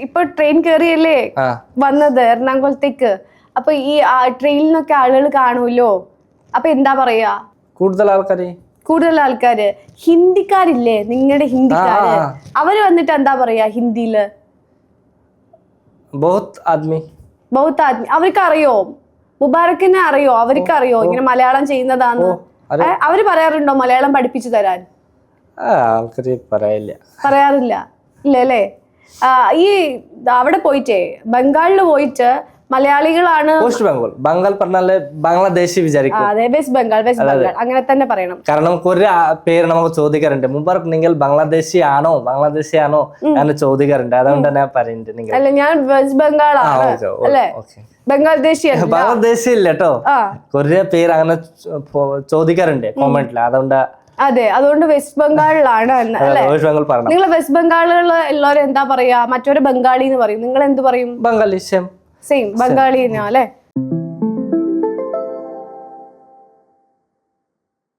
ഇപ്പൊ ട്രെയിൻ കയറിയല്ലേ വന്നത് എറണാകുളത്തേക്ക്. അപ്പൊ ഈ ട്രെയിനിലൊക്കെ ആളുകൾ കാണുമല്ലോ, അപ്പൊ എന്താ പറയാ? കൂടുതൽ ആൾക്കാര് ഹിന്ദിക്കാരില്ലേ, നിങ്ങളുടെ ഹിന്ദിക്കാര്, അവര് വന്നിട്ട് എന്താ പറയാ ഹിന്ദിയില്? ബഹുത് ആദ്മി. അവർക്ക് അറിയോ? മുബാറക്കിനെ അറിയോ? അവർക്ക് അറിയോ ഇങ്ങനെ മലയാളം ചെയ്യുന്നതാന്ന്? അവര് പറയാറുണ്ടോ മലയാളം പഠിപ്പിച്ചു തരാൻ? പറയാറില്ല. ഇല്ല അല്ലേ? ഈ അവിടെ പോയിട്ടേ ബംഗാളില് പോയിട്ട് മലയാളികളാണ്. ബംഗാൾ പറഞ്ഞാല് ബംഗ്ലാദേശി വിചാരിക്കും. അതെ, വെസ്റ്റ് ബംഗാൾ അങ്ങനെ തന്നെ പറയണം. കാരണം കുറെ പേര് നമുക്ക് ചോദിക്കാറുണ്ട്, മുബാറക് നിങ്ങൾ ബംഗ്ലാദേശി ആണോ എന്ന് ചോദിക്കാറുണ്ട്. അതുകൊണ്ട് തന്നെ പറയുന്നുണ്ട്. അല്ല, ഞാൻ വെസ്റ്റ് ബംഗാളാണ് അല്ലേ, ബംഗ്ലാദേശി ഇല്ല കേട്ടോ. കുറെ പേര് അങ്ങനെ ചോദിക്കാറുണ്ട് കോമെന്റില്. അതുകൊണ്ട് വെസ്റ്റ് ബംഗാളിലാണ് അല്ലേ? നിങ്ങൾ വെസ്റ്റ് ബംഗാളിലുള്ള എല്ലാവരും എന്താ പറയാ? മറ്റൊരു ബംഗാളി എന്ന് പറയും. നിങ്ങൾ എന്ത് പറയും? ബംഗാളി സെയിം ബംഗാളി അല്ലേ?